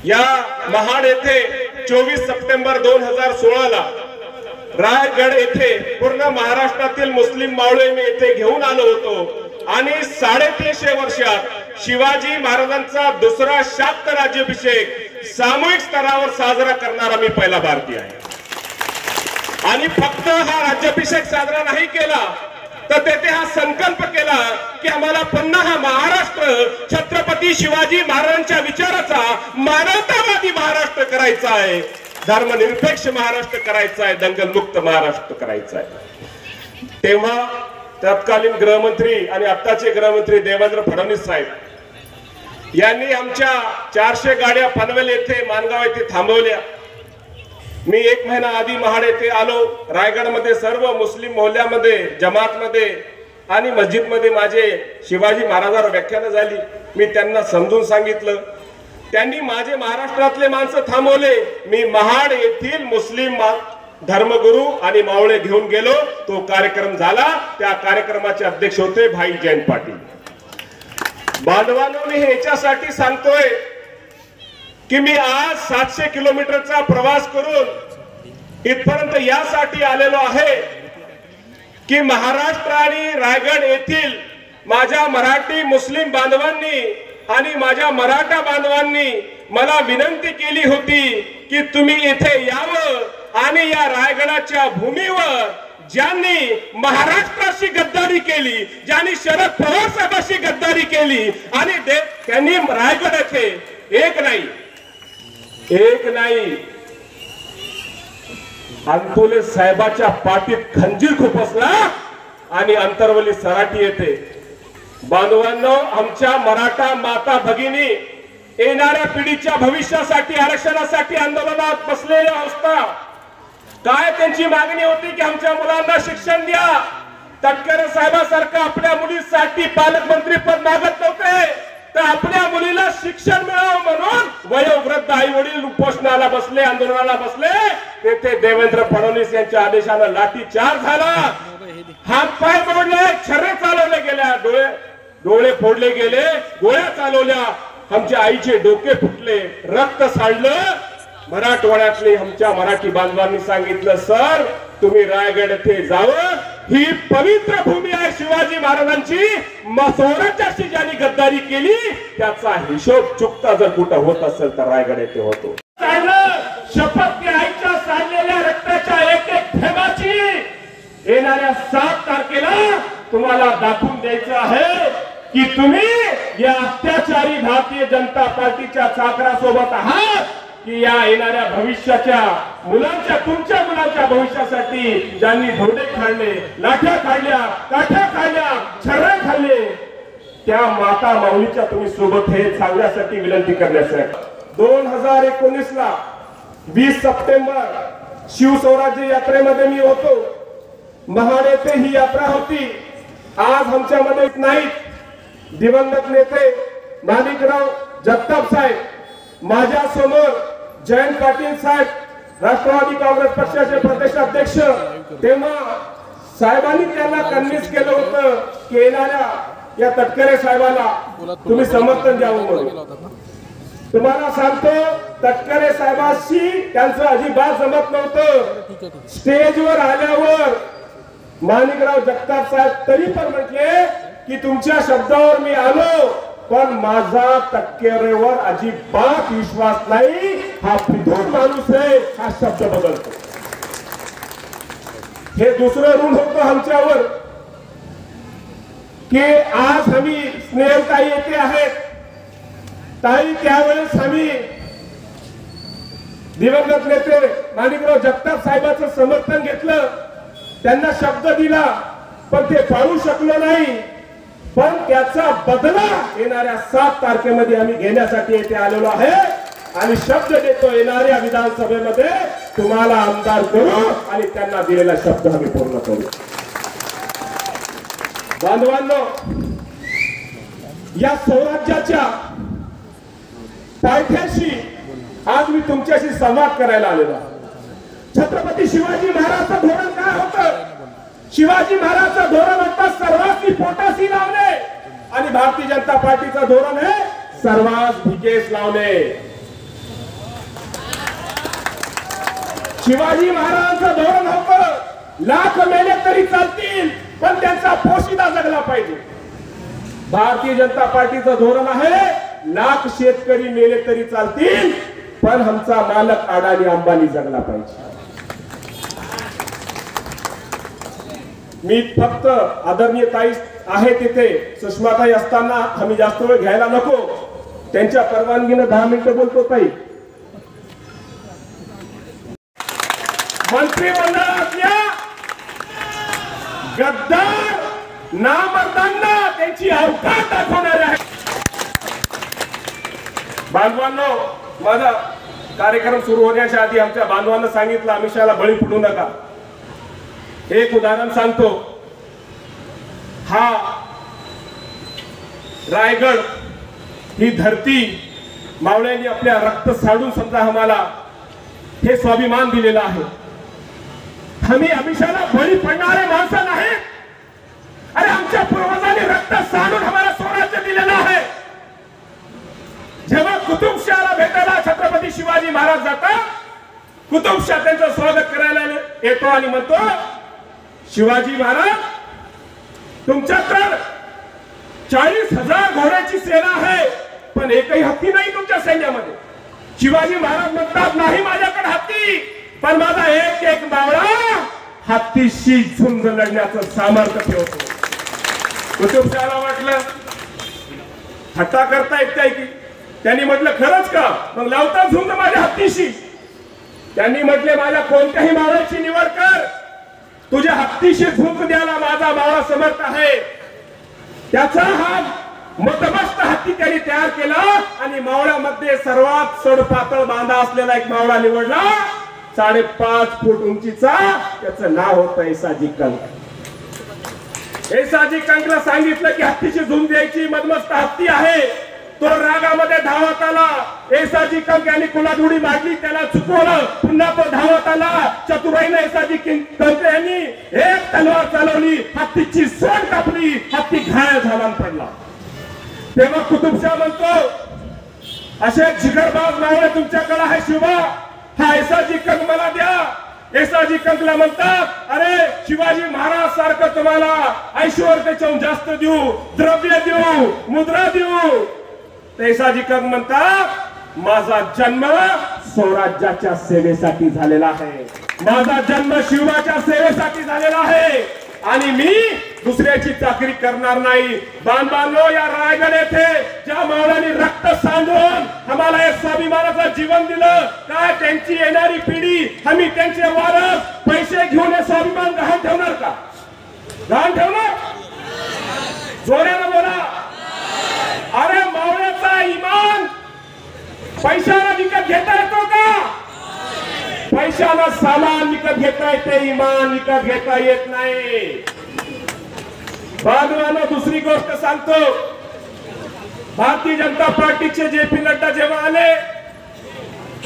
या महाड येथे 24 सप्टेंबर 2016 ला रायगड येथे पूर्ण महाराष्ट्रातील मुस्लिम मावळे मी येथे घेऊन आलो होतो आणि 350 वर्षात शिवाजी महाराजांचा दुसरा शाक्त राज्याभिषेक सामूहिक स्तरावर साजरा करणारा मी पहिला भारतीय आहे। आणि फक्त हा राज्याभिषेक साजरा नाही केला तर तेथे हा संकल्प केला की आम्हाला पुन्हा हा महाराष्ट्र छत्रपती शिवाजी महाराजांच्या विचाराचा मानवतावादी महाराष्ट्र करायचा आहे, धर्मनिरपेक्ष महाराष्ट्र करायचा आहे, दंगलमुक्त महाराष्ट्र करायचा आहे। तेव्हा तत्कालीन गृहमंत्री आणि आत्ताचे गृहमंत्री देवेंद्र फडणवीस साहेब यांनी आमच्या 400 गाड्या पनवेल येथे मानगाव येथे थांबवल्या। मी 1 महिना आधी महाड येथे आलो। रायगडमध्ये सर्व मुस्लिम मोहल्ल्यामध्ये, जमातमध्ये आणि मस्जिदमध्ये माझे शिवाजी महाराजांवर व्याख्यान झाली। मी त्यांना समजून सांगितलं, त्यांनी माझे महाराष्ट्रातले माणसं थांबवले। मी महाड येथील मुस्लिम धर्मगुरू आणि मावळे घेऊन गेलो। तो कार्यक्रम झाला। त्या कार्यक्रमाचे अध्यक्ष होते भाई जयंत पाटील। बांधवांनो, मी हे याच्यासाठी सांगतोय की मी आज 700 किलोमीटरचा प्रवास करून इथपर्यंत यासाठी आलेलो आहे की महाराष्ट्र आणि रायगड येथील माझ्या मराठी मुस्लिम बांधवांनी आणि माझ्या मराठा बांधवांनी मला विनंती केली होती की तुम्ही इथे यावं आणि या रायगडाच्या भूमीवर ज्यांनी महाराष्ट्राशी गद्दारी केली, ज्यांनी शरद पवार साहेबांशी गद्दारी केली आणि त्यांनी रायगड येथे एक नाही अंतोले साहेबाच्या पाठीत खंजीर खुपसला आणि अंतरवली सराटी येते। बांधवांनो, आमच्या मराठा माता भगिनी येणाऱ्या पिढीच्या भविष्यासाठी आरक्षणासाठी आंदोलनात बसलेल्या असता काय त्यांची मागणी होती की आमच्या मुलांना शिक्षण द्या। तटकरे साहेबांसारखं आपल्या मुलीसाठी पालकमंत्री पद मागत नव्हते तर आपल्या मुलीला शिक्षण मिळावं म्हणून वयोवृद्ध आई वडील उपोषणाला बसले, आंदोलनाला बसले। तेथे देवेंद्र फडणवीस यांच्या आदेशाने लाठीचार्ज झाला, हात पाय मोडले, छर्रे चालवले गेल्या, डोळे फोडले गेले, गोळ्या चालवल्या, आमच्या आईचे डोके फुटले, रक्त सांडलं। मराठवाड्यातले आमच्या मराठी बांधवांनी सांगितलं, सर तुम्ही रायगड येथे जावं, ही पवित्र भूमी आहे शिवाजी महाराजांची, स्वराज्याशी ज्यांनी गद्दारी केली त्याचा हिशोब चुकता जर कुठं होत असेल तर रायगड येथे होतो। शपथ घ्यायच्या सांडलेल्या रक्ताच्या एक थेंबाची येणाऱ्या 7 तारखेला तुम्हाला दाखवून द्यायचं आहे की तुम्ही या अत्याचारी भारतीय जनता पार्टीच्या चाकरासोबत आहात की या येणाऱ्या भविष्याच्या मुलांच्या, तुमच्या मुलांच्या भविष्यासाठी ज्यांनी धोंडे खाल्ले, लाठ्या खाल्ल्या, काठ्या खाल्ल्या, छर्रे खाल्ले, त्या माता माऊलीच्या तुम्ही सोबत हे सांगण्यासाठी विनंती करण्यासाठी 2019 ला 20 सप्टेंबर शिवस्वराज्य यात्रेमध्ये मी होतो। महाड येथे ही यात्रा होती। आज आमच्यामध्ये नाहीत दिवंगत नेते माणिकराव जगताप साहेब, माझ्या समोर जयंत पाटील साहेब, राष्ट्रवादी काँग्रेस पक्षाचे प्रदेशाध्यक्ष। तेव्हा साहेबांनी त्यांना कन्व्हिन्स केलं होतं की येणाऱ्या या तटकरे साहेबाला तुम्ही समर्थन द्यावं म्हणून। तुम्हाला सांगतो, तटकरे साहेबांशी त्यांचं अजिबात जमत नव्हतं। स्टेजवर आल्यावर माणिकराव जगताप साहेब तरी पण म्हटले की तुमच्या शब्दावर मी आलो, पण माझा तटकरेवर अजिबात विश्वास नाही, हा फितूर माणूस आहे, हा शब्द बदलतो। हे दुसरं ऋण होतं आमच्यावर की आज आम्ही स्नेहताई येथे आहेत। ताई त्यावेळेस आम्ही दिवंगत नेते माणिकराव जगताप साहेबांचं समर्थन घेतलं, त्यांना शब्द दिला, पण ते पाळू शकलो नाही। पण त्याचा बदला येणाऱ्या 7 तारखेमध्ये आम्ही घेण्यासाठी येथे आलेलो आहे आणि शब्द देतो येणाऱ्या विधानसभेमध्ये तुम्हाला आमदार करू आणि त्यांना दिलेला शब्द आम्ही पूर्ण करू। बांधवांनो, या स्वराज्याच्या पायथ्याशी आज मी तुमच्याशी संवाद करायला आलेलो आहे। छत्रपती शिवाजी महाराजांचं धोरण काय होतं? शिवाजी महाराजांचं धोरण होतं सर्वांनी पोटाशी लावणे आणि भारतीय जनता पार्टीचं धोरण आहे सर्वांस भिकेस लावणे। शिवाजी महाराजांचं धोरण होतं लाख मेले तरी चालतील पण त्यांचा पोशिदा जगला पाहिजे. भारतीय जनता पार्टीचं धोरण आहे लाख शेतकरी मेले तरी चालतील पण आमचा मालक अडाणी अंबानी जगला पाहिजे. मी फक्त आदरणीय ताई आहे तिथे सुषमाताई असताना आम्ही जास्त वेळ घ्यायला नको, त्यांच्या परवानगीने 10 मिनिटं बोलतो ताई. मंत्रिमंडळातल्या गद्दार नामर्दांना त्यांची अवकाश दाखवणारे आहे. बांधवांनो, माझा कार्यक्रम सुरू होण्याच्या आधी आमच्या बांधवांना सांगितलं आमिषाला बळी पडू नका. एक उदाहरण सांगतो. हा रायगड ही धरती मावळ्यांनी आपल्या रक्त साडून समजा आम्हाला हे स्वाभिमान दिलेलं आहे. आम्ही आमिषाला बळी पडणारे माणसं नाही. अरे आमच्या पूर्वजांनी रक्त साडून आम्हाला स्वराज्य दिलेलं आहे. जेव्हा कुतुबशाहला भेटायला छत्रपती शिवाजी महाराज जातात, कुतुबशाह त्यांचं स्वागत करायला येतो आणि म्हणतो शिवाजी महाराज तुमच्याकडे 40,000 घोड्याची सेना आहे पण एकही हत्ती नाही तुमच्या सैन्यामध्ये. शिवाजी महाराज म्हणतात नाही माझ्याकडे हत्ती पण माझा एक एक मावळा हत्तीशी झुंज लढण्याचं सामर्थ्य ठेवतो. कुतुबशाहला वाटलं हट्टा करता येत काय की, त्यांनी म्हटलं खरंच का, मग लावता झुंज माझ्या हत्तीशी. त्यांनी म्हटले माझ्या कोणत्याही मावळ्याची निवड कर, तुझ्या हत्तीशी झुंज द्यायला माझा मावळा समर्थ आहे. त्याचा हा मतमस्त हत्ती त्यांनी तयार केला आणि मावळ्यामध्ये सर्वात सडपातळ बांधा असलेला एक मावळा निवडला. 5.5 फूट उंचीचा, त्याचं नाव होतं ऐसाजी कंक. ऐसाजी कंकला सांगितलं की हत्तीची झुंज द्यायची, मदमस्त हत्ती आहे. तो रागामध्ये धावत आला. ऐसाजी कंक यांनी कुलाधुडी मारली, त्याला चुकवलं. पुन्हा तो धावत आला. चतुराईने ऐसाजी कंक यांनी एक तलवार चालवली, हत्तीची सोंड कापली, हत्ती घायल झाला पडला. तेव्हा कुतुबशाह म्हणतो असे जिगरबाज मावळे तुमच्याकडे आहे शिवा, हा ऐसाजी कंक मला द्या. ऐसाजी कंकला म्हणतात अरे शिवाजी महाराज सारखं तुम्हाला ऐश्वर्याच्याहून जास्त देऊ, द्रव्य देऊ, मुद्रा देऊ. ऐसाजी कंक म्हणतात माझा जन्म स्वराज्याच्या सेवेसाठी झालेला आहे, माझा जन्म शिवाच्या सेवेसाठी झालेला आहे आणि मी दुसऱ्याची चाकरी करणार नाही. बांधवांनो, या रायगड येथे ज्या मावळ्यांनी रक्त सांडून आम्हाला हे स्वाभिमानाचं जीवन दिलं, काय त्यांची येणारी पिढी आम्ही त्यांचे वारस पैसे घेऊन हे स्वाभिमान गहाण ठेवणार का? गहाण ठेवणार? जोरानं बोला. अरे मावळ्याचा इमान पैशाला विकत घेता येतो का? पैशाला सामान विकत घेता येते, इमान विकत घेता येत नाही. बांधवांनो, दुसरी गोष्ट सांगतो. भारतीय जनता पार्टीचे जे.पी. नड्डा जेव्हा आले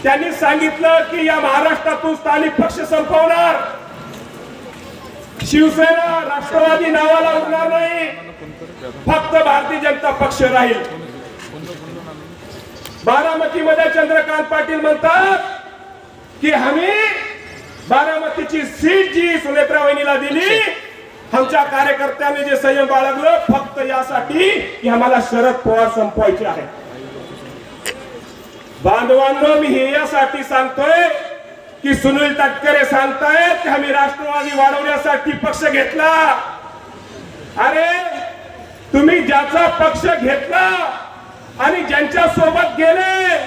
त्यांनी सांगितलं की या महाराष्ट्रातून स्थानिक पक्ष संपवणार, शिवसेना राष्ट्रवादी नावाला उरणार नाही, फक्त भारतीय जनता पक्ष राहील. बारामतीमध्ये चंद्रकांत पाटील म्हणतात की आम्ही बारामतीची सीट जी सुनेत्रा वहिनीला दिली, आमच्या कार्यकर्त्यांनी जे संयम बाळगलं फक्त यासाठी की आम्हाला शरद पवार संपवायचे आहे. बांधवांनो, मी हे यासाठी सांगतोय की सुनील तटकरे सांगतायत की आम्ही राष्ट्रवादी वाढवण्यासाठी पक्ष घेतला. अरे तुम्ही ज्याचा पक्ष घेतला आणि ज्यांच्या सोबत गेले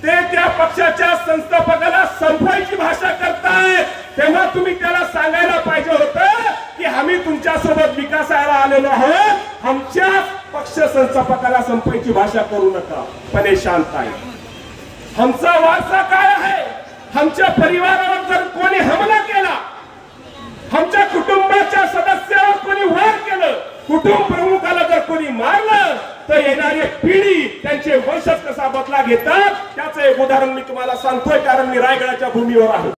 ते त्या पक्षाच्या संस्थापकाला संपवायची भाषा करतायत, तेव्हा तुम्ही त्याला सांगायला पाहिजे होतं की आम्ही तुमच्या सोबत विकासाला आलेलो आहोत, आमच्या पक्ष संस्थापकाला संपवायची भाषा करू नका. पण हे शांत आहे. आमचा वारसा काय आहे? आमच्या परिवारावर जर कोणी हमला केला, आमच्या कुटुंबाच्या सदस्यावर कोणी वार केलं, कुटुंब प्रमुखाला जर कोणी मारलं तर येणारी पिढी त्यांचे वंशज कसा बदला घेतात त्याचं एक उदाहरण मी तुम्हाला सांगतोय, कारण मी रायगडाच्या भूमीवर आहे.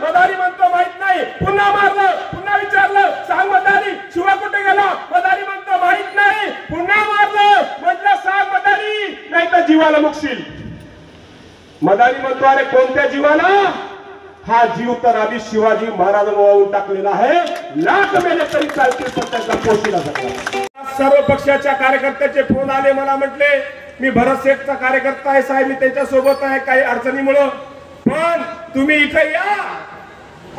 मदारी म्हणतो माहित नाही, पुन्हा मारलं, पुन्हा विचारलं सांग मदारी, शिवा कुठे गेला? मदारी म्हणतो माहित नाही, पुन्हा मारलं, म्हटलं सांग मदारी, नाही तर जीवाला मुकशील. मदारी म्हणतो अरे कोणत्या जीवाला? हा जीव तर आधी शिवाजी महाराजांनी वाहून टाकलेला आहे. लाख मेले तरी चालतील पण त्यांचा पोशिला झाला. सर्व पक्षाच्या कार्यकर्त्याचे फोन आले, मला म्हटले मी भरत शेठचा कार्यकर्ता आहे साहेब, मी त्यांच्या सोबत आहे काही अडचणीमुळे, पण तुम्ही इथे या.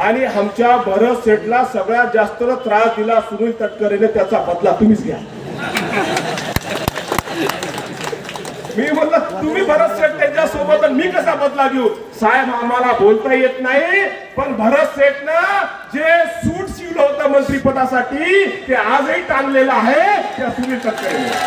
आणि आमच्या भरत शेठला सगळ्यात जास्त त्रास दिला सुनील तटकरेने, त्याचा बदला तुम्हीच घ्या. मी म्हणलं तुम्ही भरत शेठ त्यांच्या सोबत, मी कसा बदला घेऊ साहेब, आम्हाला बोलता येत नाही, पण भरत शेठनं जे सूट शिवलं होतं मंत्रिपदासाठी ते आजही टांगलेलं आहे त्या सुनील तटकरेने.